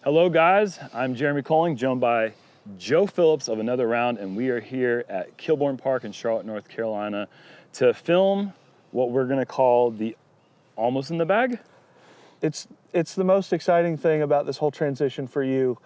Hello guys, I'm Jeremy Colling, joined by Joe Phillips of Another Round, and we are here at Kilborne Park in Charlotte, North Carolina to film what we're gonna call the Almost in the Bag. It's the most exciting thing about this whole transition for you,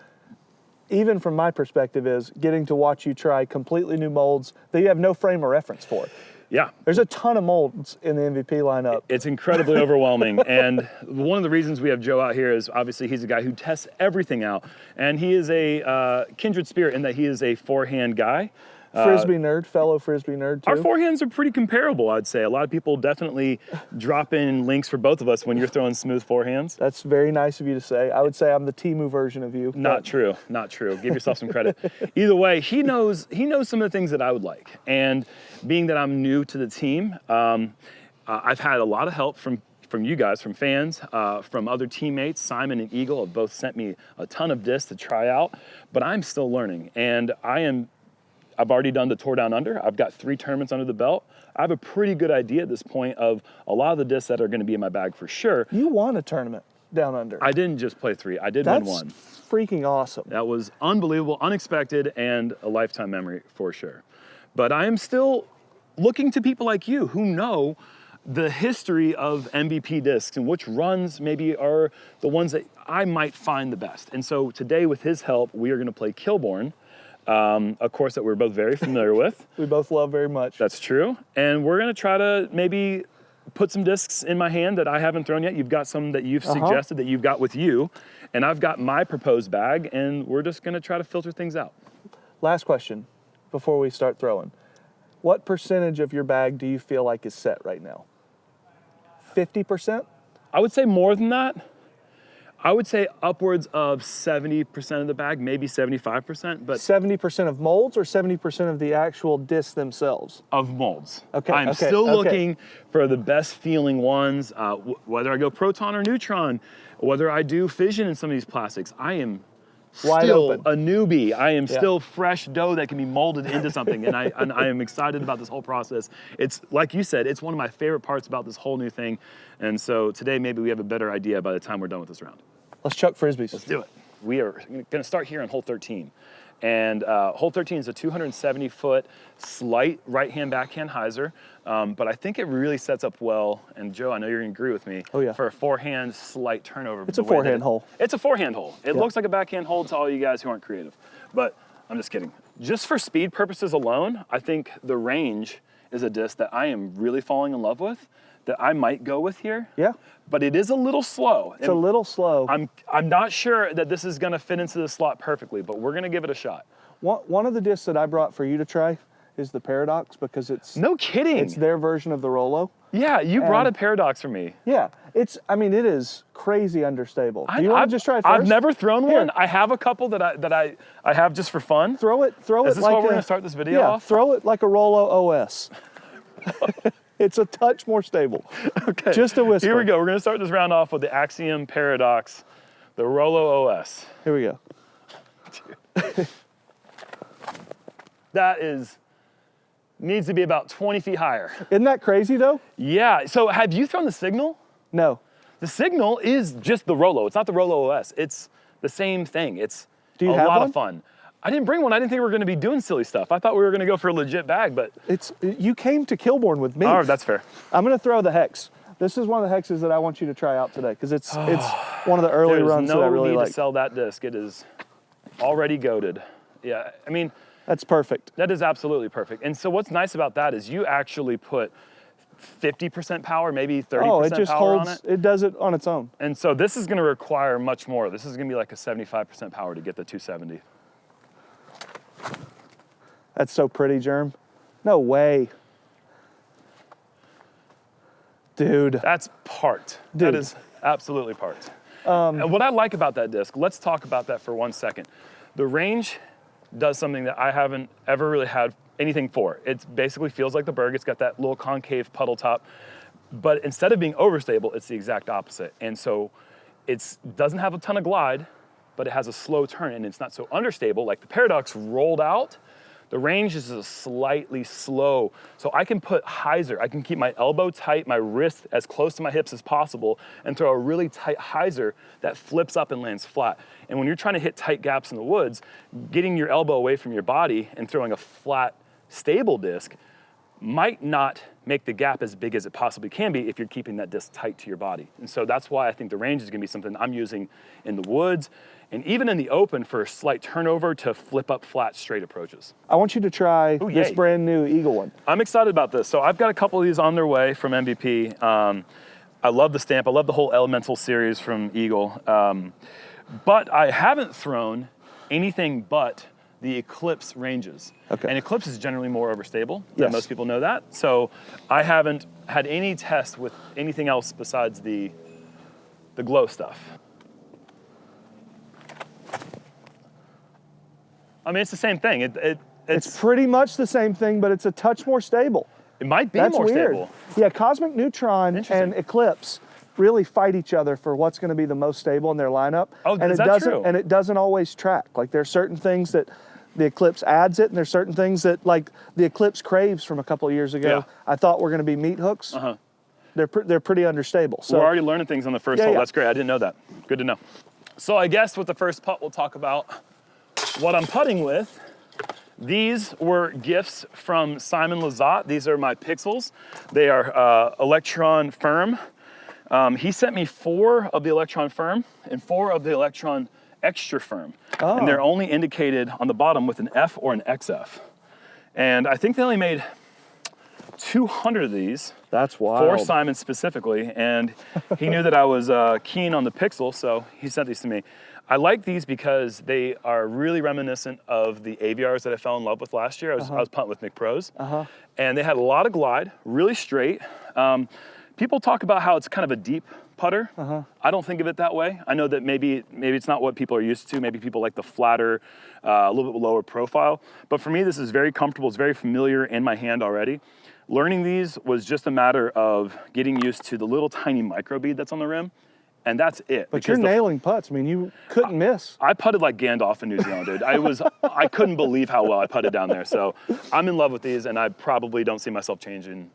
even from my perspective, is getting to watch you try completely new molds that you have no frame of reference for. Yeah. There's a ton of molds in the MVP lineup. It's incredibly overwhelming, and one of the reasons we have Joe out here is obviously he's a guy who tests everything out, and he is a kindred spirit in that he is a forehand guy. Frisbee nerd, fellow Frisbee nerd too. Our forehands are pretty comparable, I'd say. A lot of people definitely drop in links for both of us when you're throwing smooth forehands. That's very nice of you to say. I would say I'm the Temu version of you. Not true, not true. Give yourself some credit. Either way, he knows some of the things that I would like. And being that I'm new to the team, I've had a lot of help from you guys, from fans, from other teammates. Simon and Eagle have both sent me a ton of discs to try out, but I'm still learning. And I've already done the Tour Down Under. I've got 3 tournaments under the belt. I have a pretty good idea at this point of a lot of the discs that are gonna be in my bag for sure. You won a tournament Down Under. I didn't just play 3, I did win one. That's freaking awesome. That was unbelievable, unexpected, and a lifetime memory for sure. But I am still looking to people like you who know the history of MVP discs and which runs maybe are the ones that I might find the best. And so today with his help, we are gonna play Kilborne, a course that we're both very familiar with. We both love very much. That's true. And we're gonna try to maybe put some discs in my hand that I haven't thrown yet. You've got some that you've suggested that you've got with you, and I've got my proposed bag, and we're just gonna try to filter things out. Last question before we start throwing. What percentage of your bag do you feel like is set right now? 50%? I would say more than that. I would say upwards of 70% of the bag, maybe 75%, but 70% of molds or 70% of the actual discs themselves? of molds. Okay, I'm okay, still okay. looking for the best feeling ones, whether I go proton or neutron, whether I do fission in some of these plastics. I am Wide still open. a newbie. I am still fresh dough that can be molded into something, and I am excited about this whole process. It's like you said, it's one of my favorite parts about this whole new thing, and so today maybe we have a better idea by the time we're done with this round. Let's chuck frisbees. Let's do it. We are gonna start here on hole 13. And hole 13 is a 270-foot slight right-hand, backhand hyzer, but I think it really sets up well, and Joe, I know you're gonna agree with me, for a forehand slight turnover. It's a forehand hole. It's a forehand hole. It looks like a backhand hole to all you guys who aren't creative, but I'm just kidding. Just for speed purposes alone, I think the range is a disc that I am really falling in love with, that I might go with here. Yeah. But it is a little slow. It's a little slow. I'm not sure that this is gonna fit into the slot perfectly, but we're gonna give it a shot. One of the discs that I brought for you to try is the Paradox, because it's No kidding. it's their version of the Rollo. Yeah, you brought a Paradox for me. Yeah, it is crazy understable. Do you want to just try it first? I've never thrown Here. one. I have a couple that I have just for fun. Throw it Is this like what we're gonna start this video off? Throw it like a Rollo OS. It's a touch more stable. Okay. Just a whisper. Here we go. We're gonna start this round off with the Axiom Paradox, the Rollo OS. Here we go. That needs to be about 20 feet higher. Isn't that crazy though? Yeah, so have you thrown the Signal? No. The Signal is just the Rollo. It's not the Rollo OS. It's the same thing. It's Do you a have lot one? of fun. I didn't bring one. I didn't think we were going to be doing silly stuff. I thought we were going to go for a legit bag, but You came to Kilborne with me. oh, that's fair. I'm gonna throw the Hex. This is one of the Hexes that I want you to try out today, because it's one of the early There's runs no that I really need like. to sell that disc. It is already goated. Yeah, I mean, That's perfect. that is absolutely perfect. And so what's nice about that is you actually put 50% power, maybe 30% Oh, it just power holds. on it. It does it on its own. And so this is going to require much more. This is going to be like a 75% power to get the 270. That's so pretty, Jerm. No way. Dude. That's parked. Dude. That is absolutely parked. And what I like about that disc, let's talk about that for 1 second. The range does something that I haven't ever really had anything for. It basically feels like the Berg. It's got that little concave puddle top, but instead of being overstable, it's the exact opposite. And so it doesn't have a ton of glide, but it has a slow turn, and it's not so understable. Like the Paradox rolled out, The range is just slightly slow. So I can put hyzer, I can keep my elbow tight, my wrist as close to my hips as possible, and throw a really tight hyzer that flips up and lands flat. And when you're trying to hit tight gaps in the woods, getting your elbow away from your body and throwing a flat, stable disc might not make the gap as big as it possibly can be if you're keeping that disc tight to your body. And so that's why I think the range is gonna be something I'm using in the woods and even in the open for a slight turnover to flip up flat, straight approaches. I want you to try this brand new Eagle one. I'm excited about this. So I've got a couple of these on their way from MVP. I love the stamp. I love the whole Elemental series from Eagle. But I haven't thrown anything but the Eclipse ranges. Okay. And Eclipse is generally more overstable. Yes. Most people know that. So I haven't had any test with anything else besides the glow stuff. I mean, it's the same thing. It's pretty much the same thing, but it's a touch more stable. It might be That's more weird. stable. Yeah, Cosmic Neutron and Eclipse really fight each other for what's going to be the most stable in their lineup. Oh, and is that true? And it doesn't always track. Like there's certain things that the Eclipse adds it, and there's certain things that like the Eclipse Craves from a couple of years ago, I thought were going to be meat hooks. They're pretty understable. So we're already learning things on the first hole. That's great. I didn't know that. Good to know. So I guess with the first putt, we'll talk about what I'm putting with. These were gifts from Simon Lizotte. These are my Pixels. They are Electron Firm. He sent me 4 of the Electron Firm and 4 of the Electron Extra Firm. Oh. And they're only indicated on the bottom with an F or an XF. And I think they only made 200 of these. That's wild. For Simon specifically. And he knew that I was keen on the Pixel, so he sent these to me. I like these because they are really reminiscent of the AVRs that I fell in love with last year. I was punting with McPros. And they had a lot of glide, really straight. People talk about how it's kind of a deep putter. I don't think of it that way. I know that maybe it's not what people are used to. Maybe people like the flatter, a little bit lower profile. But for me, this is very comfortable. It's very familiar in my hand already. Learning these was just a matter of getting used to the little tiny micro bead that's on the rim. And that's it. But you're nailing putts. I mean, you couldn't miss. I putted like Gandalf in New Zealand, dude. I couldn't believe how well I putted down there. So I'm in love with these, and I probably don't see myself changing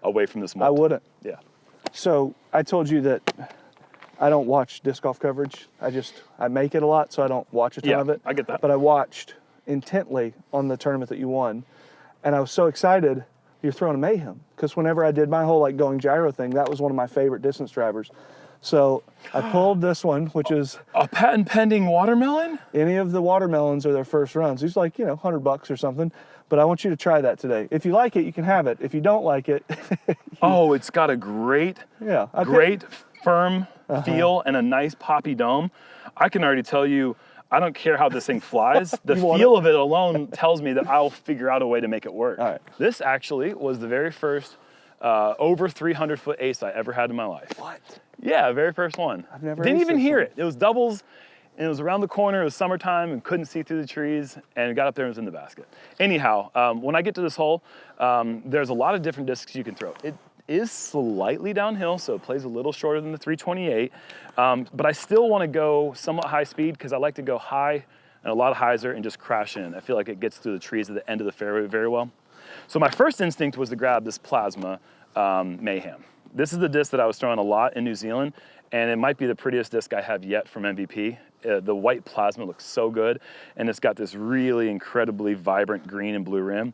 away from this mold. I wouldn't. Yeah. So I told you that I don't watch disc golf coverage. I make it a lot, so I don't watch a ton of it. I get that. But I watched intently on the tournament that you won, and I was so excited you're throwing a Mayhem. Because whenever I did my whole like going gyro thing, that was one of my favorite distance drivers. So I pulled this one, which is a patent pending watermelon. Any of the watermelons are their first runs. These like, $100 or something. But I want you to try that today. If you like it, you can have it. If you don't like it, oh, it's got a great, firm feel and a nice poppy dome. I can already tell you, I don't care how this thing flies. The feel of it alone tells me that I'll figure out a way to make it work. All right. This actually was the very first over 300-foot ace I ever had in my life. What? Yeah, very first one. I've never Didn't even hear it. It was doubles, and it was around the corner. It was summertime and couldn't see through the trees, and it got up there and was in the basket. Anyhow, when I get to this hole, there's a lot of different discs you can throw. It is slightly downhill, so it plays a little shorter than the 328, but I still want to go somewhat high speed because I like to go high and a lot of hyzer and just crash in. I feel like it gets through the trees at the end of the fairway very well. So my first instinct was to grab this Plasma Mayhem. This is the disc that I was throwing a lot in New Zealand, and it might be the prettiest disc I have yet from MVP. The white plasma looks so good, and it's got this really incredibly vibrant green and blue rim.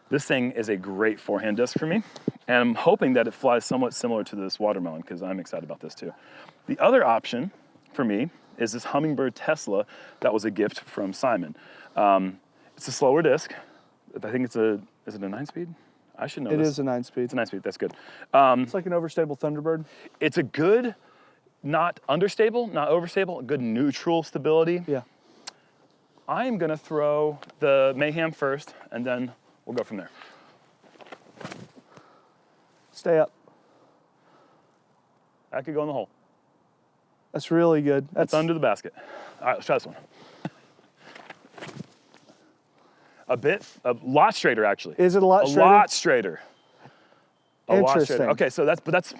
This thing is a great forehand disc for me, and I'm hoping that it flies somewhat similar to this watermelon because I'm excited about this too. The other option for me is this Hummingbird Tesla that was a gift from Simon. It's a slower disc. I think is it a 9-speed? I should know this. It is a 9-speed. It's a 9-speed, that's good. It's like an overstable Thunderbird. It's a good, not understable, not overstable, a good neutral stability. Yeah. I am gonna throw the Mayhem first, and then we'll go from there. Stay up. That could go in the hole. That's really good. That's under the basket. All right, let's try this one. A lot straighter actually. Is it a lot straighter? A lot straighter. Interesting. Okay, so that's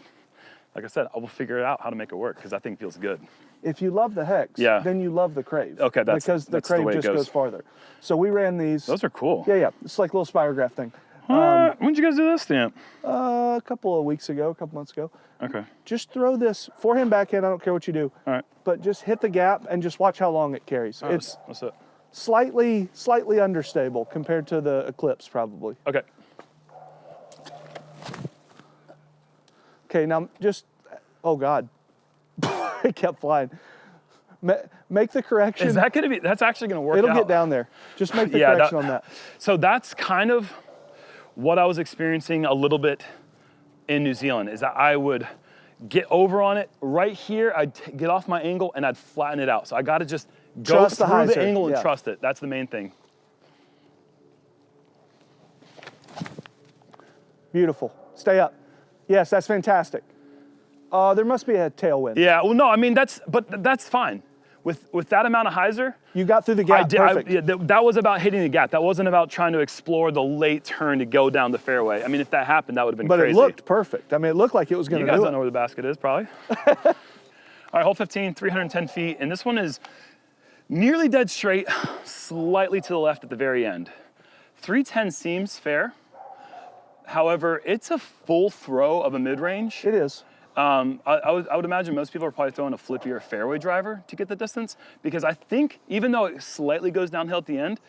like I said, I will figure out how to make it work because that thing feels good. If you love the hex, Yeah. then you love the Crave. Okay, because the that's the Crave way it just goes. goes farther. So we ran these. Those are cool. Yeah. It's like a little spirograph thing. When did you guys do this stamp? A couple of weeks ago, a couple months ago. Okay. Just throw this forehand, backhand, I don't care what you do. All right. But just hit the gap and just watch how long it carries. Oh, It's what's it? slightly understable compared to the Eclipse, probably. Okay. Okay, now just, oh God, it kept flying. Make the correction. Is that gonna be? That's actually gonna work. It'll get down there. Just make the Yeah, correction on that. So that's kind of what I was experiencing a little bit in New Zealand. Is that I would get over on it right here. I'd get off my angle and I'd flatten it out. So I got to just go Trust the through the hyzer, angle and yeah. trust it. That's the main thing. Beautiful. Stay up. Yes, that's fantastic. There must be a tailwind. Yeah. Well, no. I mean, that's fine. With that amount of hyzer, You got through the gap. Perfect. that was about hitting the gap. That wasn't about trying to explore the late turn to go down the fairway. I mean, if that happened, that would have been But crazy. it looked perfect. I mean, it looked like it was going You to guys do don't know it. where the basket is, probably. All right, hole 15, 310 feet, and this one is nearly dead straight, slightly to the left at the very end. 310 seems fair. However, it's a full throw of a mid-range. It is. I would imagine most people are probably throwing a flippier fairway driver to get the distance, because I think even though it slightly goes downhill at the end,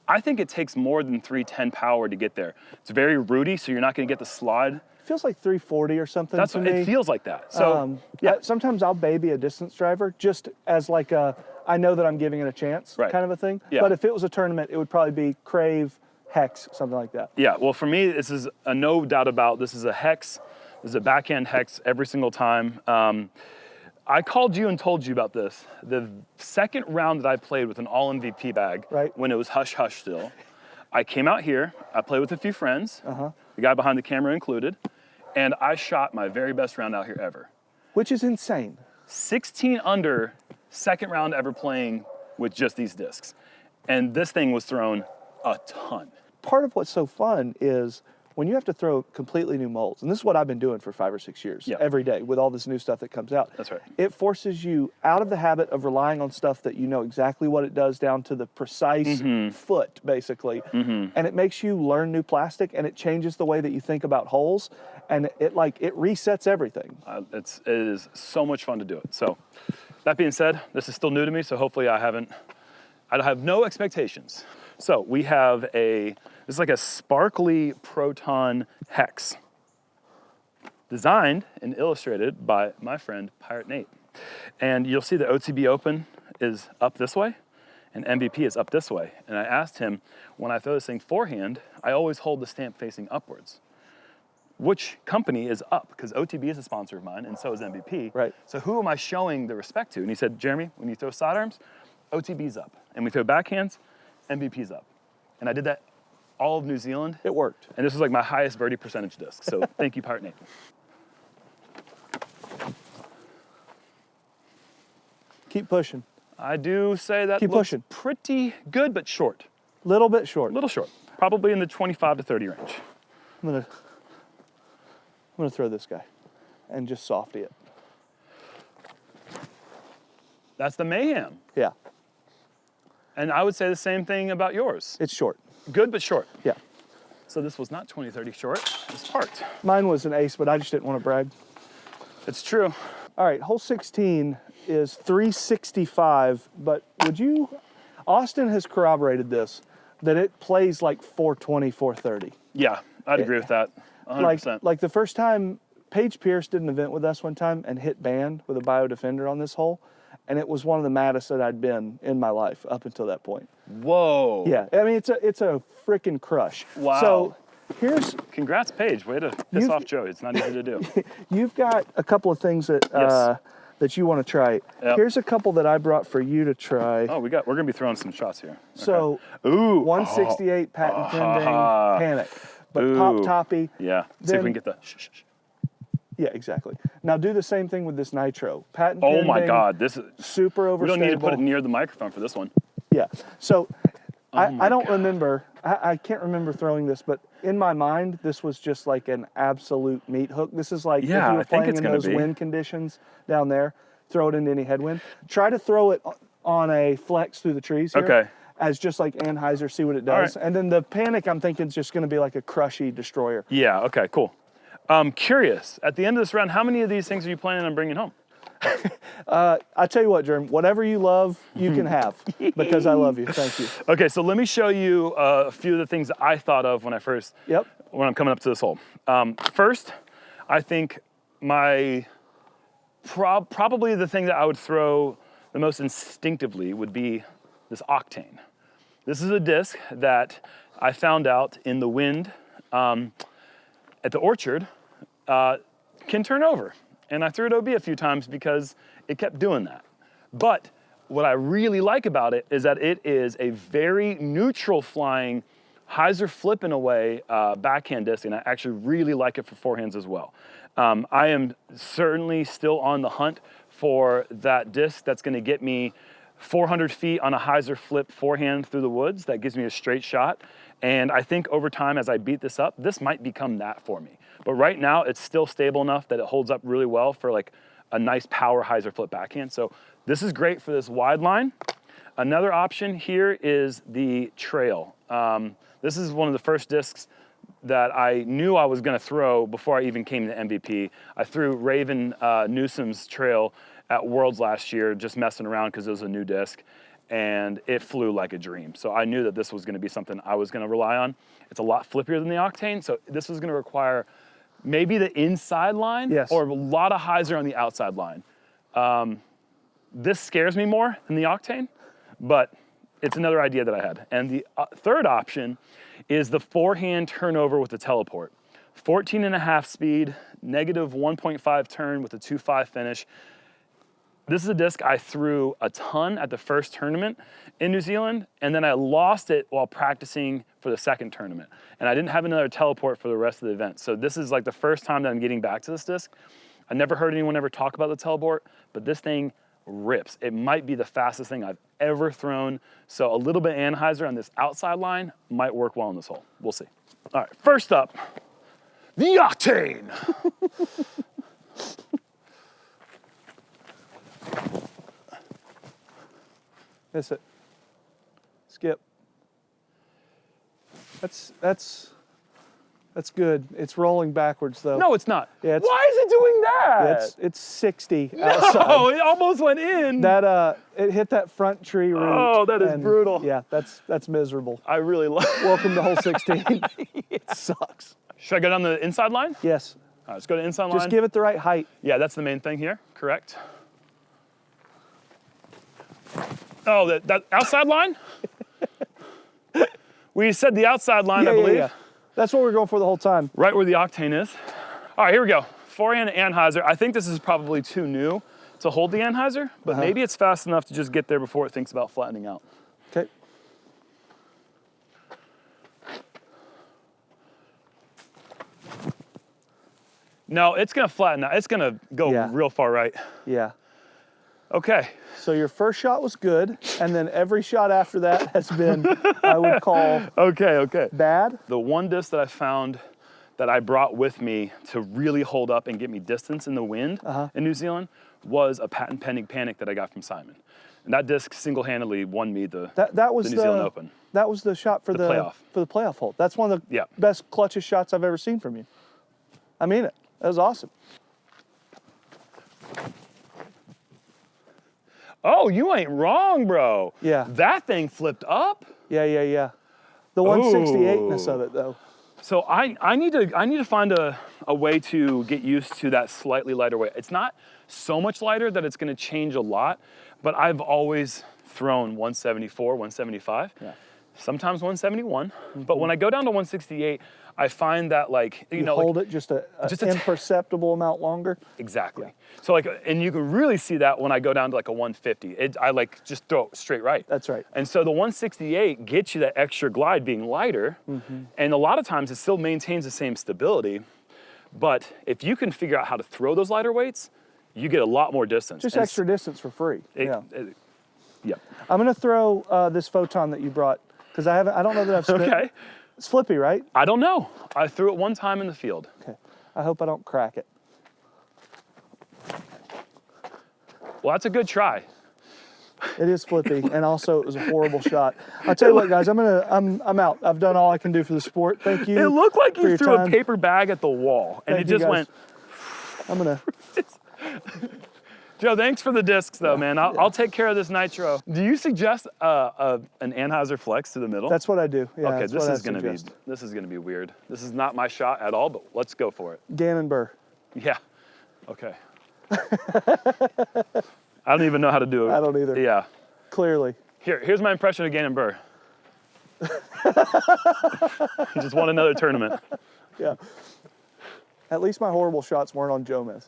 I think it takes more than 310 power to get there. It's very rooty, so you're not going to get the slide. It feels like 340 or something That's to what me. it feels like that. So yeah. Sometimes I'll baby a distance driver just as like a, I know that I'm giving it a chance Right. kind of a thing. Yeah. But if it was a tournament, it would probably be Crave, Hex, something like that. yeah, well, for me, this is a no doubt about. This is a hex. This is a backhand hex every single time. I called you and told you about this. The second round that I played with an all MVP bag, Right. when it was hush hush still, I came out here. I played with a few friends, the guy behind the camera included, and I shot my very best round out here ever. Which is insane. 16 under, second round ever playing with just these discs, and this thing was thrown a ton. Part of what's so fun is when you have to throw completely new molds, and this is what I've been doing for 5 or 6 years, Yeah. every day with all this new stuff that comes out. That's right. It forces you out of the habit of relying on stuff that you know exactly what it does down to the precise foot, basically. And it makes you learn new plastic, and it changes the way that you think about holes, and it resets everything. It is so much fun to do it. So that being said, this is still new to me, so hopefully I have no expectations. So we have this is like a sparkly proton hex, designed and illustrated by my friend Pirate Nate. And you'll see the OTB Open is up this way and MVP is up this way. And I asked him, when I throw this thing forehand, I always hold the stamp facing upwards. Which company is up? Because OTB is a sponsor of mine and so is MVP. Right. So who am I showing the respect to? And he said, Jeremy, when you throw sidearms, OTB's up. And we throw backhands, MVP's up. And I did that all of New Zealand. It worked. And this was like my highest birdie percentage disc. So thank you, Pirate Nate. Keep pushing. I do say that Keep looks pushing. pretty good, but short. Little bit short. A little short. Probably in the 25 to 30 range. I'm gonna throw this guy and just softy it. That's the mayhem. Yeah, And I would say the same thing about yours. it's short. Good, but short. Yeah. So this was not 20, 30 short. It's parked. Mine was an ace, but I just didn't want to brag. It's true. All right, hole 16 is 365, but Austin has corroborated this, that it plays like 420, 430. Yeah, I'd agree with that. 100%. Like the first time, Paige Pierce did an event with us one time and hit band with a Bio Defender on this hole, and it was one of the maddest that I'd been in my life up until that point. Whoa. Yeah, I mean, it's a freaking crush. Wow. So Congrats, Paige. Way to piss off Joe. It's not easy to do. you've got a couple of things that Yes. that you want to try. Yep. Here's a couple that I brought for you to try. Oh, we're gonna be throwing some shots here. So, Ooh. 168 patent pending Panic, but Ooh. pop toppy. Yeah. See if we Then- can get the. Shh. Yeah, exactly. Now do the same thing with this Nitro. Patent Oh pending. my God, this is. Super overstable. We don't need to put it near the microphone for this one. Yeah. So Oh my I don't God. remember I can't remember throwing this, but in my mind, this was just like an absolute meat hook. This is like if you Yeah, were I think playing it's in gonna those be. wind conditions down there, throw it into any headwind. Try to throw it on a flex through the trees here. Okay. As just like Anheuser, see what it All does. right. And then the Panic, I'm thinking, is just going to be like a crushy destroyer. Yeah, okay, cool. Curious, at the end of this round, how many of these things are you planning on bringing home? I tell you what, Jerm, whatever you love, you can have because I love you. Thank you. Okay, so let me show you a few of the things that I thought of when I'm coming up to this hole. First, I think probably the thing that I would throw the most instinctively would be this Octane. This is a disc that I found out in the wind at the orchard can turn over. And I threw it OB a few times because it kept doing that. But what I really like about it is that it is a very neutral flying, hyzer flipping away backhand disc, and I actually really like it for forehands as well. I am certainly still on the hunt for that disc that's gonna get me 400 feet on a hyzer flip forehand through the woods. That gives me a straight shot. And I think over time, as I beat this up, this might become that for me. But right now, it's still stable enough that it holds up really well for like a nice power hyzer flip backhand. So this is great for this wide line. Another option here is the trail. This is one of the first discs that I knew I was gonna throw before I even came to MVP. I threw Raven Newsom's trail at Worlds last year, just messing around because it was a new disc, and it flew like a dream. So I knew that this was gonna be something I was gonna rely on. It's a lot flippier than the Octane, so this was gonna require maybe the inside line or a lot of hyzer on the outside line. This scares me more than the Octane, but it's another idea that I had. And the third option is the forehand turnover with the teleport. 14.5 speed, negative 1.5 turn with a 2.5 finish. This is a disc I threw a ton at the first tournament in New Zealand, and then I lost it while practicing for the second tournament. And I didn't have another teleport for the rest of the event. So this is like the first time that I'm getting back to this disc. I never heard anyone ever talk about the teleport, but this thing rips. It might be the fastest thing I've ever thrown. So a little bit Anheuser on this outside line might work well in this hole. We'll see. All right, first up, the Octane. Miss it. Skip. That's good. It's rolling backwards though. No, it's not. Yeah, why is it doing that? It's 60 outside. Oh, it almost went in. That it hit that front tree root. Oh, that is brutal. Yeah, that's miserable. I really love. Welcome to hole 16. It sucks. Should I go down the inside line? Yes. All right, let's go to inside line. Just give it the right height. Yeah, that's the main thing here. Correct. Oh, that outside line? We said the outside line, I believe. Yeah. That's what we're going for the whole time. Right where the Octane is. All right, here we go. Forehand Anheuser. I think this is probably too new to hold the Anheuser, but maybe it's fast enough to just get there before it thinks about flattening out. Okay. No, it's gonna flatten out. It's gonna go real far right. Yeah. Okay. So your first shot was good, and then every shot after that has been, I would call bad. The one disc that I found that I brought with me to really hold up and get me distance in the wind in New Zealand was a patent pending Panic that I got from Simon. And that disc single-handedly won me the New Zealand Open. That was the shot for the playoff hole. That's one of the best clutchest shots I've ever seen from you. I mean it. That was awesome. Oh, you ain't wrong, bro. Yeah. That thing flipped up. Yeah. The 168ness of it, though. So I need to find a way to get used to that slightly lighter weight. It's not so much lighter that it's going to change a lot, but I've always thrown 174, 175. Yeah. Sometimes 171, but when I go down to 168, I find that you hold it just an imperceptible amount longer. Exactly. Yeah. So and you can really see that when I go down to like a 150. I just throw it straight right. That's right. And so the 168 gets you that extra glide being lighter, and a lot of times it still maintains the same stability, but if you can figure out how to throw those lighter weights, you get a lot more distance. Just extra distance for free. Yeah. I'm gonna throw this photon that you brought Because I don't know that I've spent. Okay. It's flippy, right? I don't know. I threw it one time in the field. Okay. I hope I don't crack it. Well, that's a good try. It is flippy, and also it was a horrible shot. I'll tell you what, guys, I'm out. I've done all I can do for the sport. Thank you. It looked like for you your threw time. a paper bag at the wall, and Thank it you, just guys. went. I'm gonna. Joe, thanks for the discs, though, man. I'll take care of this nitro. Do you suggest an Anheuser Flex to the middle? That's what I do. Yeah, okay, that's this what is I gonna suggest. be this is gonna be weird. This is not my shot at all, but let's go for it. Gannon Burr. Yeah. Okay. I don't even know how to do it. I don't either. Yeah. Clearly. Here's my impression of Gannon Burr. He just won another tournament. Yeah. At least my horrible shots weren't on Jomez.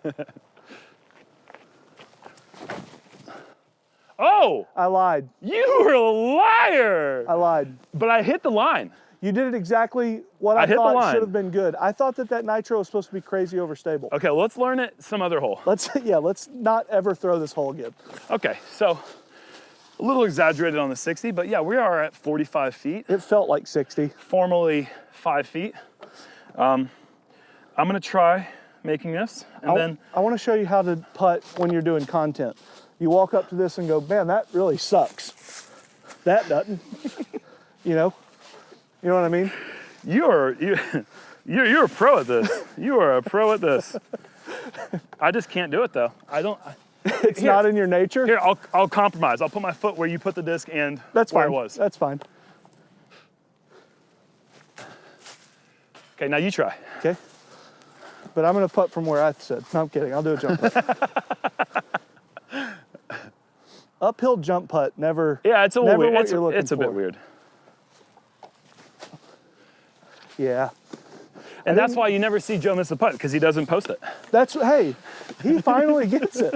Oh! I lied. You were a liar! I lied. But I hit the line. You did it exactly what I I hit the thought line. should have been good. I thought that nitro was supposed to be crazy overstable. Okay, well, let's learn it some other hole. Let's not ever throw this hole again. Okay, so a little exaggerated on the 60, but yeah, we are at 45 feet, It felt like 60. formally 5 feet. I'm gonna try making this, and then I want to show you how to putt when you're doing content. You walk up to this and go, man, that really sucks. That doesn't. You know what I mean? you're a pro at this. You are a pro at this. I just can't do it though. I don't. It's not in your nature. Here, I'll compromise. I'll put my foot where you put the disc and That's where fine. it was. That's fine. Okay, now you try. Okay. But I'm going to putt from where I said. No, I'm kidding. I'll do a jump putt. Uphill jump putt, never. Yeah, it's a little never weird. what you're looking It's a bit for. weird. Yeah. And that's why you never see Joe miss a putt, because he doesn't post it. Hey, he finally gets it.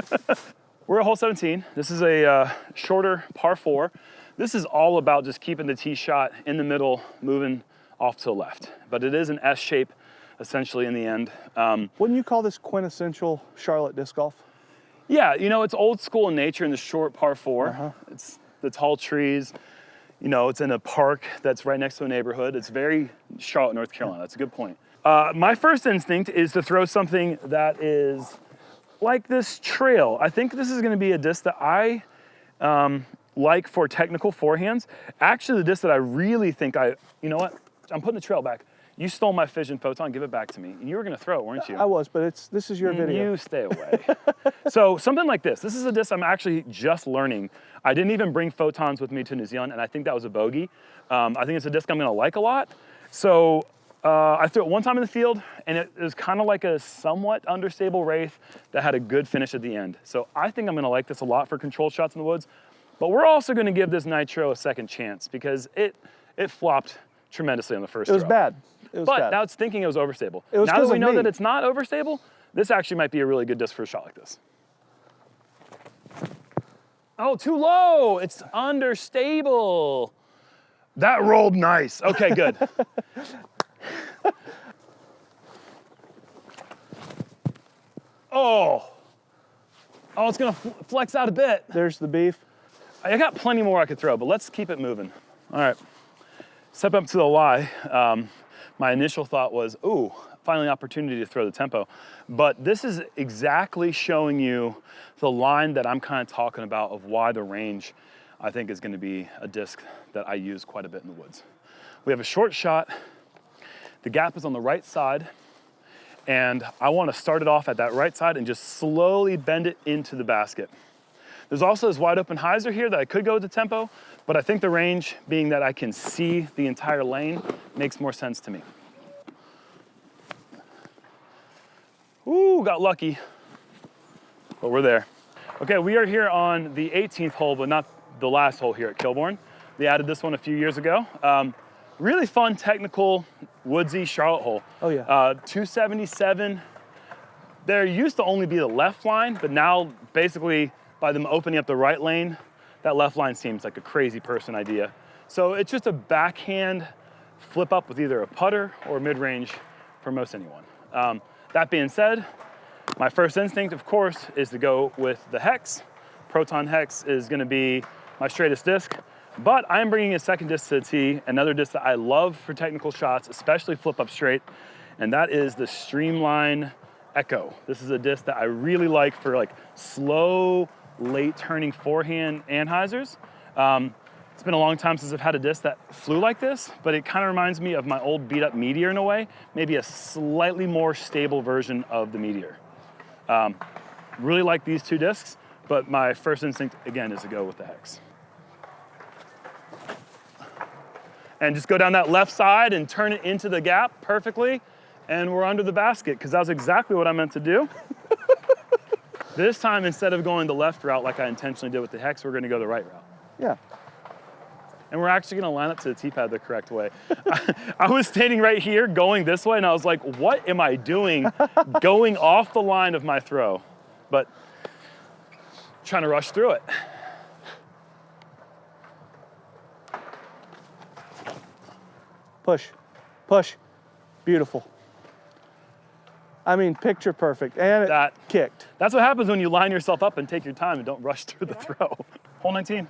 We're at hole 17. This is a shorter par 4. This is all about just keeping the tee shot in the middle, moving off to the left. But it is an S shape, essentially, in the end. Wouldn't you call this quintessential Charlotte disc golf? Yeah, it's old school in nature in the short par 4. It's the tall trees. It's in a park that's right next to a neighborhood. It's very Charlotte, North Carolina. That's a good point. My first instinct is to throw something that is like this trail. I think this is going to be a disc that I like for technical forehands. Actually, the disc that I really think you know what? I'm putting the trail back. You stole my fission photon, give it back to me. And you were gonna throw it, weren't you? I was, but this is your video. You stay away. So something like this. This is a disc I'm actually just learning. I didn't even bring photons with me to New Zealand, and I think that was a bogey. I think it's a disc I'm gonna like a lot. So I threw it one time in the field, and it was kind of like a somewhat understable wraith that had a good finish at the end. So I think I'm gonna like this a lot for controlled shots in the woods. But we're also gonna give this nitro a second chance because it flopped tremendously on the first It was throw. bad. It was But bad. now it's thinking it was overstable. It was now that 'cause we of know me. that it's not overstable, this actually might be a really good disc for a shot like this. Oh, too low. It's understable. That rolled nice. Okay, good. Oh, it's gonna flex out a bit. There's the beef. I got plenty more I could throw, but let's keep it moving. All right, step up to the lie. My initial thought was, ooh, finally an opportunity to throw the tempo. But this is exactly showing you the line that I'm kind of talking about of why the range, I think, is gonna be a disc that I use quite a bit in the woods. We have a short shot. The gap is on the right side. And I wanna start it off at that right side and just slowly bend it into the basket. There's also this wide open hyzer here that I could go with the tempo, but I think the range, being that I can see the entire lane, makes more sense to me. Ooh, got lucky, but we're there. Okay, we are here on the 18th hole, but not the last hole here at Kilborne. They added this one a few years ago. Really fun, technical, woodsy Charlotte hole. Oh yeah. 277. There used to only be the left line, but now basically by them opening up the right lane, that left line seems like a crazy person idea. So it's just a backhand flip up with either a putter or mid-range for most anyone. That being said, my first instinct, of course, is to go with the hex. Proton hex is gonna be my straightest disc. But I'm bringing a second disc to the tee, another disc that I love for technical shots, especially flip up straight, and that is the Streamline Echo. This is a disc that I really like for like slow, late turning forehand anhyzers. It's been a long time since I've had a disc that flew like this, but it kind of reminds me of my old beat up Meteor in a way, maybe a slightly more stable version of the Meteor. Really like these two discs, but my first instinct, again, is to go with the Hex. And just go down that left side and turn it into the gap perfectly, and we're under the basket, because that was exactly what I meant to do. This time, instead of going the left route like I intentionally did with the Hex, we're gonna go the right route. Yeah. And we're actually gonna line up to the tee pad the correct way. I was standing right here going this way, and I was like, what am I doing going off the line of my throw? But trying to rush through it. Push, push, beautiful. I mean, picture perfect, and it kicked. That's what happens when you line yourself up and take your time and don't rush through the throw. Hole 19,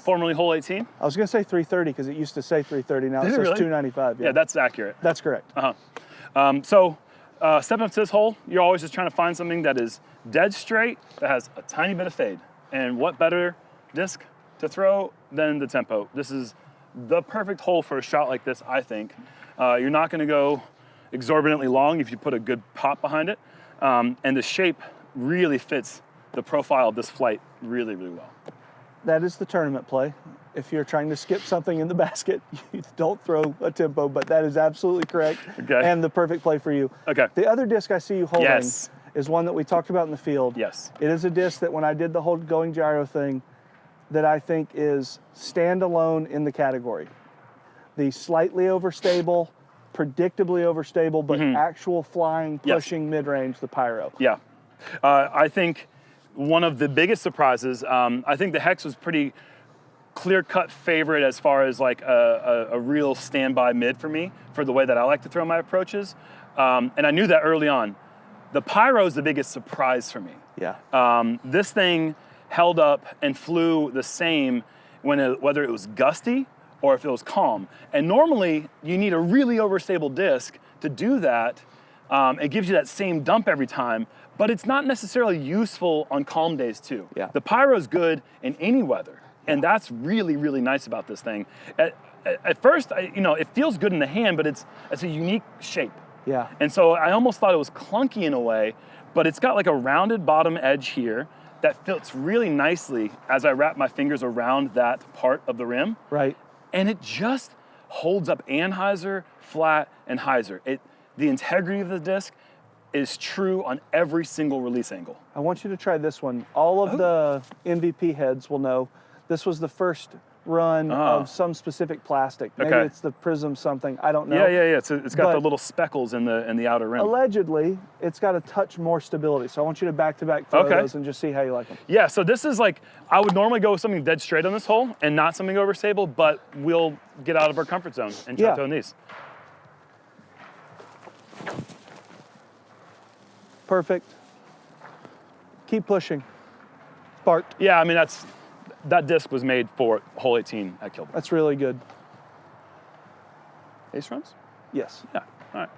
formerly hole 18. I was gonna say 330 because it used to say 330, now it says really? 295. Yeah, that's accurate. That's correct. Stepping up to this hole, you're always just trying to find something that is dead straight, that has a tiny bit of fade. And what better disc to throw than the Tempo? This is the perfect hole for a shot like this, I think. You're not gonna go exorbitantly long if you put a good pop behind it. And the shape really fits the profile of this flight really, really well. That is the tournament play. If you're trying to skip something in the basket, you don't throw a Tempo, but that is absolutely correct. Okay. And the perfect play for you. Okay. The other disc I see you holding Yes. is one that we talked about in the field. Yes. It is a disc that when I did the whole going gyro thing, that I think is standalone in the category. The slightly overstable, predictably overstable, but actual flying, pushing mid-range, the Pyro. Yeah. I think one of the biggest surprises, I think the Hex was pretty clear-cut favorite as far as like a real standby mid for me, for the way that I like to throw my approaches. And I knew that early on. The Pyro is the biggest surprise for me. Yeah. This thing held up and flew the same whether it was gusty or if it was calm. And normally you need a really overstable disc to do that. It gives you that same dump every time, but it's not necessarily useful on calm days too. Yeah. The Pyro's good in any weather, and that's really, really nice about this thing. At first, it feels good in the hand, but it's a unique shape. Yeah. And so I almost thought it was clunky in a way, but it's got like a rounded bottom edge here that fits really nicely as I wrap my fingers around that part of the rim. Right. And it just holds up anhyzer, flat, and hyzer. The integrity of the disc is true on every single release angle. I want you to try this one. All of the MVP heads will know this was the first run of some specific plastic. Maybe it's the Prism something, I don't know. Yeah. It's got the little speckles in the outer rim. Allegedly, it's got a touch more stability. So I want you to back-to-back throw those and just see how you like them. Yeah, so this is like, I would normally go with something dead straight on this hole and not something overstable, but we'll get out of our comfort zone and try throwing these. Perfect. Keep pushing. Sparked. Yeah, I mean, that disc was made for hole 18 at Kilborne. That's really good. Ace runs? Yes. Yeah, all right.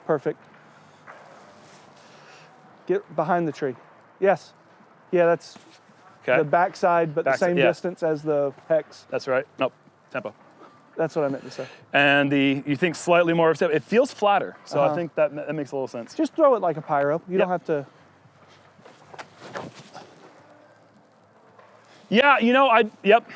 Perfect. Get behind the tree. Yes. Yeah, that's the backside, but the same distance as the Hex. That's right. Nope, Tempo. That's what I meant to say. And you think slightly more, it feels flatter. So I think that makes a little sense. Just throw it like a Pyro. You don't have to. Yeah, yep.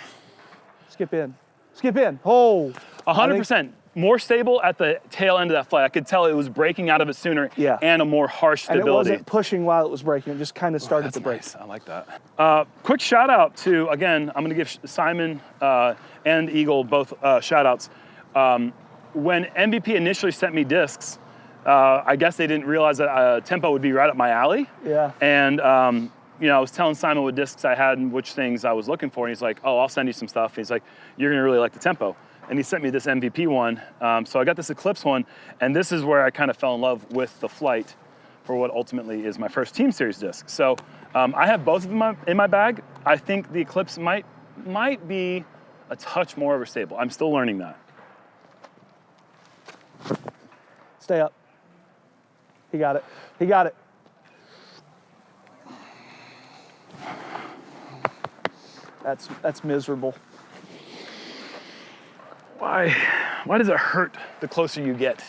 Skip in. Skip in. Oh. 100%. More stable at the tail end of that flight. I could tell it was breaking out of it sooner and a more harsh stability. And it wasn't pushing while it was breaking. It just kind of started to break. Nice. I like that. Quick shout out to, again, I'm going to give Simon and Eagle both shout outs. When MVP initially sent me discs, I guess they didn't realize that Tempo would be right up my alley. Yeah. And I was telling Simon what discs I had and which things I was looking for. And he's like, oh, I'll send you some stuff. He's like, you're going to really like the Tempo. And he sent me this MVP one. So I got this Eclipse one. And this is where I kind of fell in love with the flight for what ultimately is my first Team Series disc. So I have both of them in my bag. I think the Eclipse might be a touch more overstable. I'm still learning that. Stay up. He got it. He got it. That's miserable. Why does it hurt the closer you get?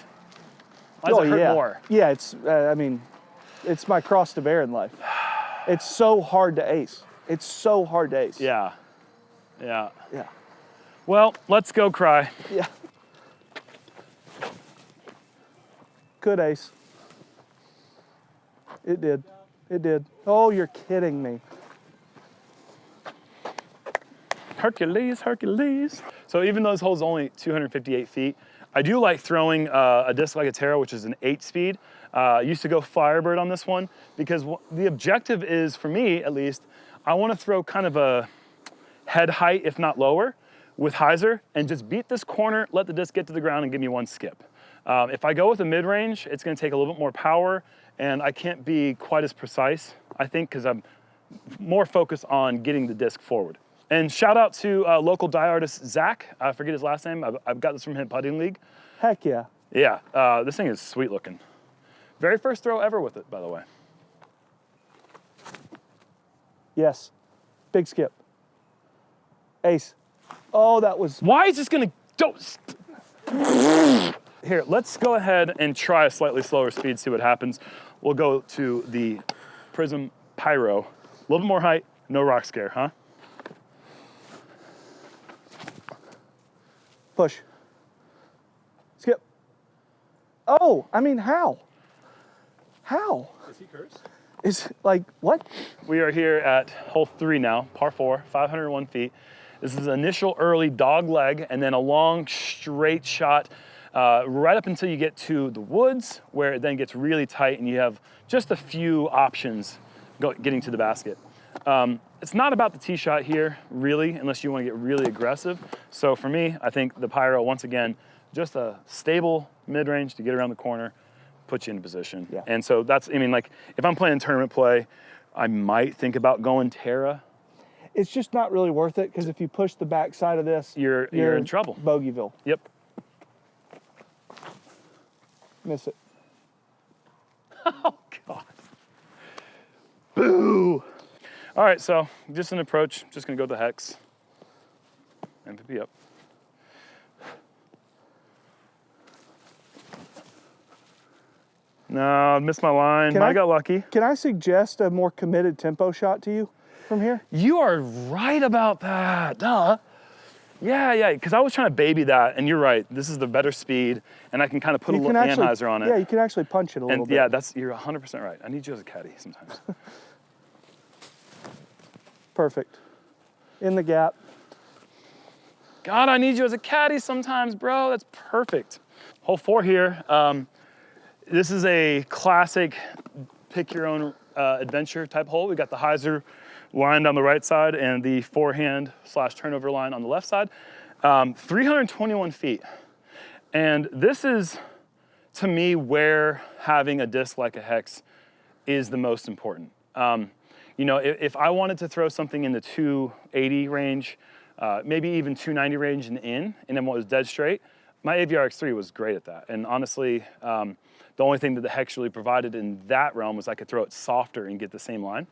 Why does it hurt more? Yeah, I mean, it's my cross to bear in life. It's so hard to ace. It's so hard to ace. Yeah. Yeah. Yeah. Well, let's go cry. Yeah. Could ace. It did. It did. Oh, you're kidding me. Hercules, Hercules. So even though this hole's only 258 feet, I do like throwing a disc like a Terra, which is an 8-speed. I used to go Firebird on this one because the objective is, for me at least, I want to throw kind of a head height, if not lower, with hyzer and just beat this corner, let the disc get to the ground and give me one skip. If I go with a mid-range, it's going to take a little bit more power and I can't be quite as precise, I think, because I'm more focused on getting the disc forward. And shout out to local die artist, Zach. I forget his last name. I've got this from him Putting League. Heck yeah. Yeah, this thing is sweet looking. Very first throw ever with it, by the way. Yes. Big skip. Ace. Oh, that was... Why is this gonna... Here, let's go ahead and try a slightly slower speed, see what happens. We'll go to the Prism Pyro. A little bit more height, no rock scare, huh? Push. Skip. Oh, I mean, how? How? Is he cursed? Is like, what? We are here at hole 3 now, par 4, 501 feet. This is initial early dog leg and then a long straight shot right up until you get to the woods where it then gets really tight and you have just a few options getting to the basket. It's not about the tee shot here, really, unless you want to get really aggressive. So for me, I think the Pyro, once again, just a stable mid-range to get around the corner, put you into position. Yeah. And so that's, I mean, like, if I'm playing tournament play, I might think about going Terra. It's just not really worth it because if you push the back side of this, You're in trouble. Bogeyville. Yep. Miss it. Oh, God. Boo. All right, so just an approach. Just gonna go to the hex. MVP up. No, I missed my line. I got lucky. Can I suggest a more committed tempo shot to you from here? You are right about that. Duh. Yeah, because I was trying to baby that, and you're right. This is the better speed, and I can kind of put a little anhyzer on it. Yeah, you can actually punch it a little bit. Yeah, you're 100% right. I need you as a caddy sometimes. Perfect. In the gap. God, I need you as a caddy sometimes, bro. That's perfect. Hole 4 here. This is a classic pick your own adventure type hole. We got the hyzer line on the right side and the forehand / turnover line on the left side. 321 feet. And this is, to me, where having a disc like a hex is the most important. You know, if I wanted to throw something in the 280 range, maybe even 290 range and then what was dead straight, my AVRX3 was great at that. And honestly, the only thing that the hex really provided in that realm was I could throw it softer and get the same line.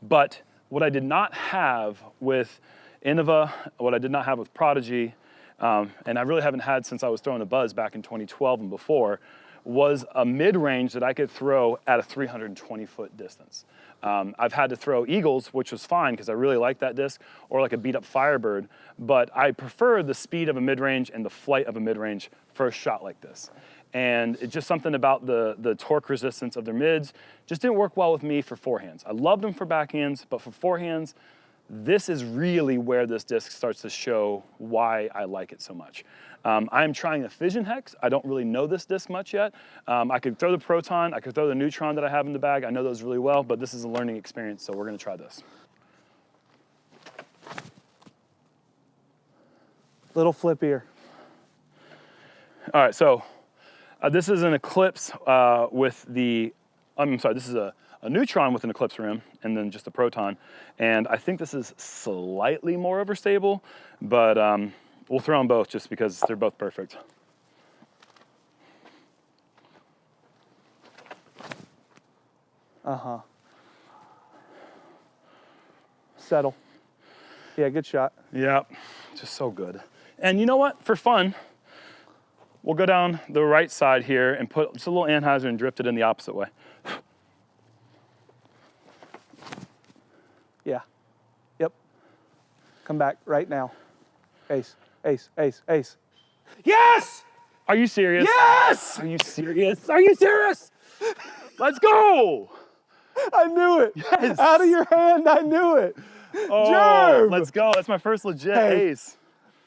But what I did not have with Innova, what I did not have with Prodigy, and I really haven't had since I was throwing the Buzz back in 2012 and before, was a mid-range that I could throw at a 320-foot distance. I've had to throw Eagles, which was fine because I really like that disc, or like a beat-up Firebird, but I prefer the speed of a mid-range and the flight of a mid-range for a shot like this. And it's just something about the torque resistance of their mids just didn't work well with me for forehands. I loved them for backhands, but for forehands, this is really where this disc starts to show why I like it so much. I am trying the Fission Hex. I don't really know this disc much yet. I could throw the Proton, I could throw the Neutron that I have in the bag. I know those really well, but this is a learning experience, so we're gonna try this. Little flippier. All right, so this is an Eclipse with the I'm sorry, this is a Neutron with an Eclipse rim and then just a Proton. And I think this is slightly more overstable, but we'll throw them both just because they're both perfect. Uh-huh. Settle. Yeah, good shot. Yeah, just so good. And you know what? For fun, we'll go down the right side here and put just a little anhyzer and drift it in the opposite way. Yeah. Yep. Come back right now. Ace, ace, ace, ace. Yes! Are you serious? Yes! Are you serious? Are you serious? Let's go! I knew it. Yes. Out of your hand, I knew it. Oh, Jerm! let's go. That's my first legit Hey. ace.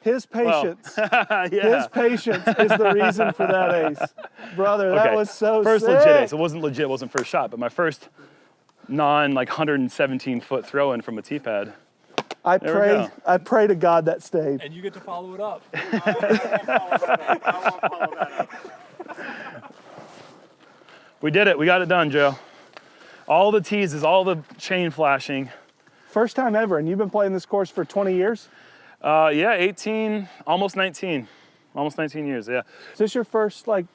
His patience. Yeah. His patience is the reason for that ace. Brother, that Okay. was so First sick. legit ace. It wasn't legit, it wasn't first shot, but my first like 117 foot throw in from a tee pad. I There we go. pray to God that stayed. And you get to follow it up. I won't follow that up. We did it. We got it done, Joe. All the teases, all the chain flashing. First time ever, and you've been playing this course for 20 years? Yeah, 18, almost 19. Almost 19 years, yeah. Is this your first like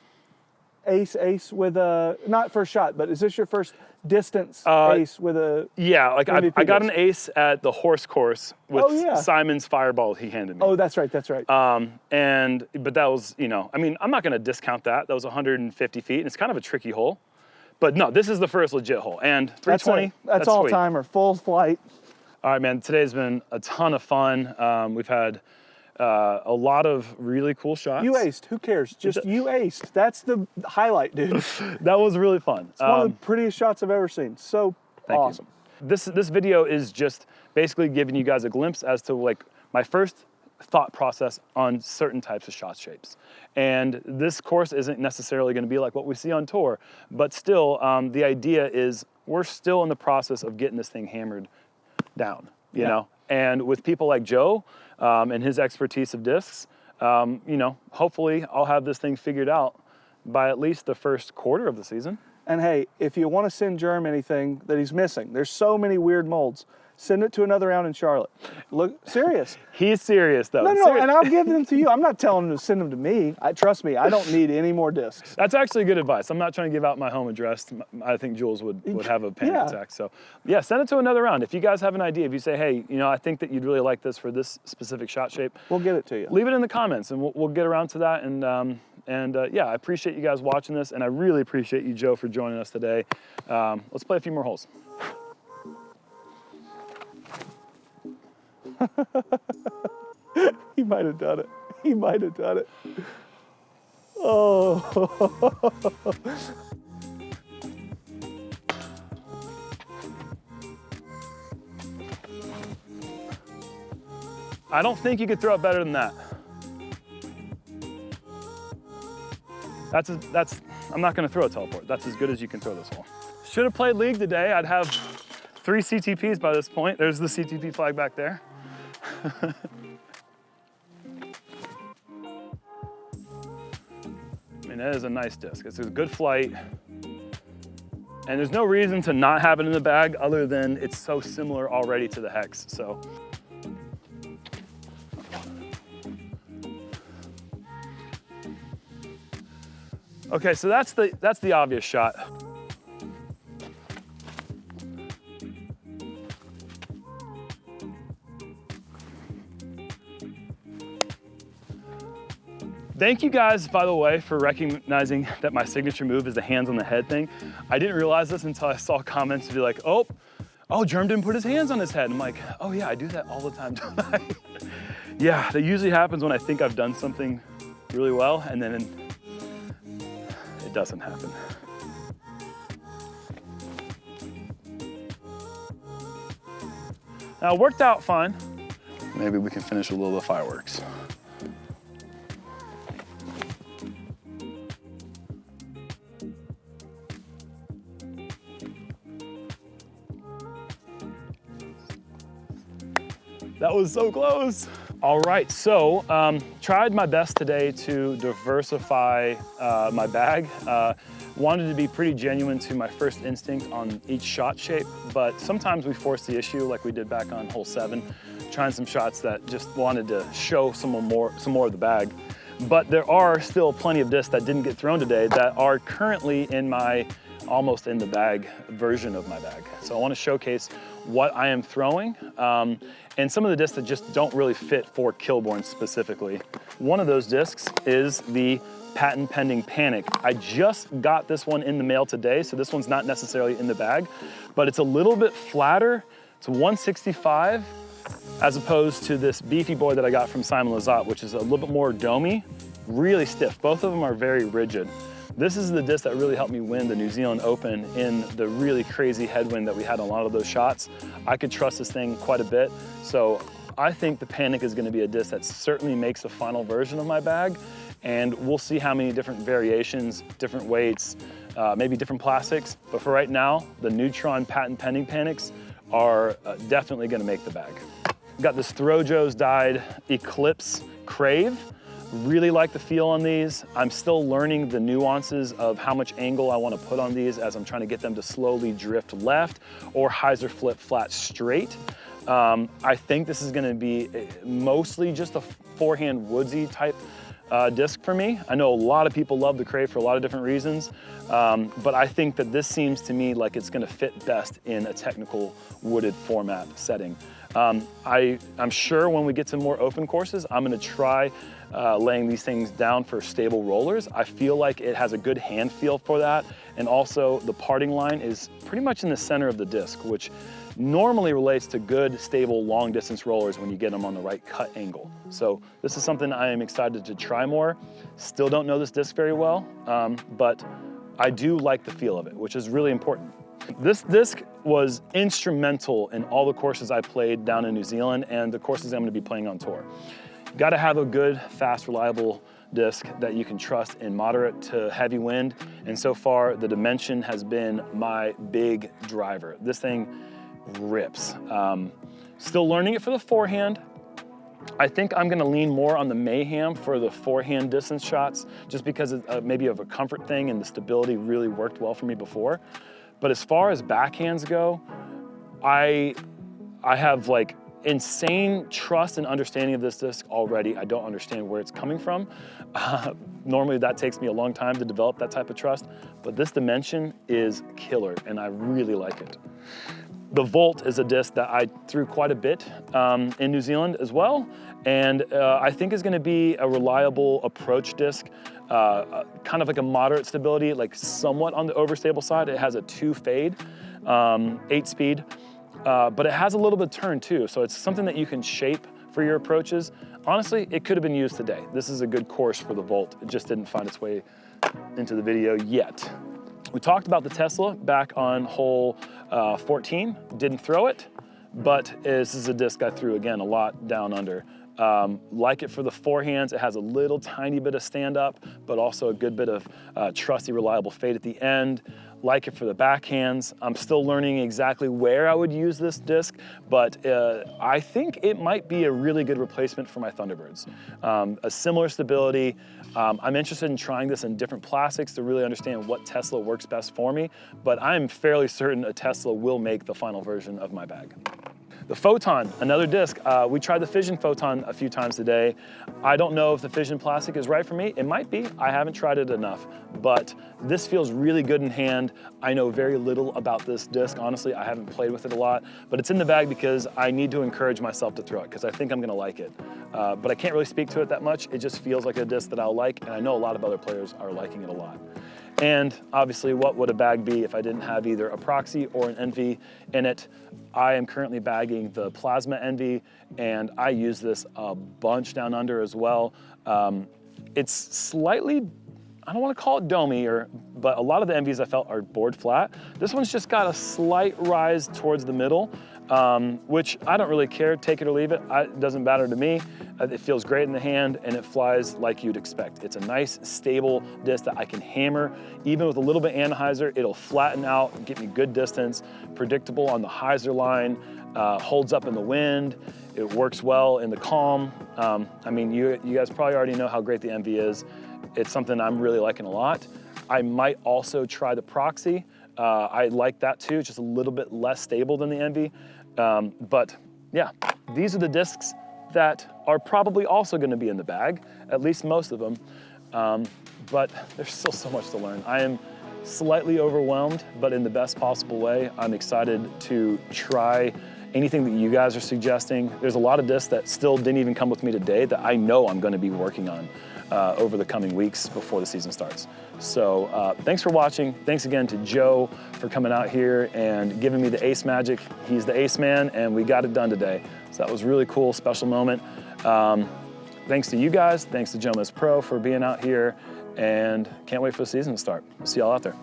ace with a, not first shot, but is this your first distance ace with a, Yeah, like I MVP got disc? an ace at the horse course with Oh, yeah. Simon's fireball he handed me. oh, that's right, that's right. But that was, I mean, I'm not gonna discount that. That was 150 feet, and it's kind of a tricky hole. But no, this is the first legit hole, and 320, that's all sweet. timer, full flight. All right, man, today's been a ton of fun. We've had a lot of really cool shots. You aced, who cares? Just you aced. That's the highlight, dude. It's That was really fun. one of the prettiest shots I've ever seen. So Thank awesome. you. This video is just basically giving you guys a glimpse as to like my first thought process on certain types of shot shapes. And this course isn't necessarily going to be like what we see on tour, but still the idea is we're still in the process of getting this thing hammered down, you know? And with people like Joe and his expertise of discs, hopefully I'll have this thing figured out by at least the first quarter of the season. And hey, if you want to send Jerm anything that he's missing, there's so many weird molds. Send it to another round in Charlotte. Look, serious. He's serious though. No, and I'll give them to you. I'm not telling him to send them to me. Trust me, I don't need any more discs. That's actually good advice. I'm not trying to give out my home address. I think Jules would have a panic attack. So yeah, send it to another round. If you guys have an idea, if you say, hey, I think that you'd really like this for this specific shot shape, We'll get it to you. leave it in the comments and we'll get around to that. And yeah, I appreciate you guys watching this, and I really appreciate you, Joe, for joining us today. Let's play a few more holes. He might have done it. He might have done it. Oh. I don't think you could throw it better than that. I'm not gonna throw a teleport. That's as good as you can throw this hole. Should have played league today. I'd have 3 CTPs by this point. There's the CTP flag back there. I mean, that is a nice disc. It's a good flight. And there's no reason to not have it in the bag other than it's so similar already to the Hex, so. Okay, so that's the obvious shot. Thank you guys, by the way, for recognizing that my signature move is the hands on the head thing. I didn't realize this until I saw comments be like, oh, Jerm didn't put his hands on his head. I'm like, oh yeah, I do that all the time, don't I? Yeah, that usually happens when I think I've done something really well, and then it doesn't happen. Now, it worked out fine. Maybe we can finish with a little of the fireworks. That was so close. All right, so tried my best today to diversify my bag. Wanted to be pretty genuine to my first instinct on each shot shape, but sometimes we force the issue like we did back on hole 7, trying some shots that just wanted to show some more of the bag. But there are still plenty of discs that didn't get thrown today that are currently in my almost in the bag version of my bag. So I want to showcase what I am throwing and some of the discs that just don't really fit for Kilborn specifically. One of those discs is the patent pending Panic. I just got this one in the mail today, so this one's not necessarily in the bag, but it's a little bit flatter. It's 165 as opposed to this beefy boy that I got from Simon Lizotte, which is a little bit more domey, really stiff. Both of them are very rigid. This is the disc that really helped me win the New Zealand Open in the really crazy headwind that we had on a lot of those shots. I could trust this thing quite a bit, so I think the Panic is going to be a disc that certainly makes the final version of my bag, and we'll see how many different variations, different weights, maybe different plastics, but for right now, the Neutron patent pending Panics are definitely going to make the bag. Got this Throjo's dyed Eclipse Crave. Really like the feel on these. I'm still learning the nuances of how much angle I want to put on these as I'm trying to get them to slowly drift left or hyzer flip flat straight. I think this is going to be mostly just a forehand woodsy type disc for me. I know a lot of people love the Crave for a lot of different reasons, but I think that this seems to me like it's going to fit best in a technical wooded format setting. I'm sure when we get to more open courses, I'm going to try laying these things down for stable rollers. I feel like it has a good hand feel for that, and also the parting line is pretty much in the center of the disc, which normally relates to good, stable, long distance rollers when you get them on the right cut angle. So this is something I am excited to try more. Still don't know this disc very well, but I do like the feel of it, which is really important. This disc was instrumental in all the courses I played down in New Zealand and the courses I'm going to be playing on tour. You got to have a good, fast, reliable disc that you can trust in moderate to heavy wind, and so far the Dimension has been my big driver. This thing rips. Still learning it for the forehand. I think I'm going to lean more on the Mayhem for the forehand distance shots, just because it's maybe of a comfort thing and the stability really worked well for me before. But as far as backhands go, I have like insane trust and understanding of this disc already. I don't understand where it's coming from. Normally that takes me a long time to develop that type of trust, but this Dimension is killer and I really like it. The Volt is a disc that I threw quite a bit in New Zealand as well, and I think is going to be a reliable approach disc, kind of like a moderate stability, like somewhat on the overstable side. It has a 2 fade, 8 speed, but it has a little bit of turn too, so it's something that you can shape for your approaches. Honestly, it could have been used today. This is a good course for the Volt. It just didn't find its way into the video yet. We talked about the Tesla back on hole 14, didn't throw it, but this is a disc I threw again a lot down under. Like it for the forehands, it has a little tiny bit of stand up, but also a good bit of trusty, reliable fade at the end. Like it for the backhands. I'm still learning exactly where I would use this disc, but I think it might be a really good replacement for my Thunderbirds. A similar stability. I'm interested in trying this in different plastics to really understand what Tesla works best for me, but I'm fairly certain a Tesla will make the final version of my bag. The Photon, another disc. We tried the Fission Photon a few times today. I don't know if the Fission plastic is right for me. It might be. I haven't tried it enough, but this feels really good in hand. I know very little about this disc. Honestly, I haven't played with it a lot, but it's in the bag because I need to encourage myself to throw it because I think I'm going to like it. But I can't really speak to it that much. It just feels like a disc that I'll like, and I know a lot of other players are liking it a lot. And obviously, what would a bag be if I didn't have either a Proxy or an Envy in it? I am currently bagging the Plasma Envy, and I use this a bunch down under as well. It's slightly, I don't want to call it domey, but a lot of the Envies I felt are board flat. This one's just got a slight rise towards the middle, which I don't really care, take it or leave it. It doesn't matter to me. It feels great in the hand and it flies like you'd expect. It's a nice, stable disc that I can hammer. Even with a little bit of anhyzer, it'll flatten out, get me good distance, predictable on the hyzer line, holds up in the wind. It works well in the calm. I mean, you guys probably already know how great the Envy is. It's something I'm really liking a lot. I might also try the Proxy. I like that too, just a little bit less stable than the Envy. But yeah, these are the discs that are probably also gonna be in the bag, at least most of them. But there's still so much to learn. I am slightly overwhelmed, but in the best possible way. I'm excited to try anything that you guys are suggesting. There's a lot of discs that still didn't even come with me today that I know I'm gonna be working on over the coming weeks before the season starts. So thanks for watching. Thanks again to Joe for coming out here and giving me the ace magic. He's the ace man, and we got it done today. So that was really cool, special moment. Thanks to you guys. Thanks to JomezPro for being out here, and can't wait for the season to start. See y'all out there.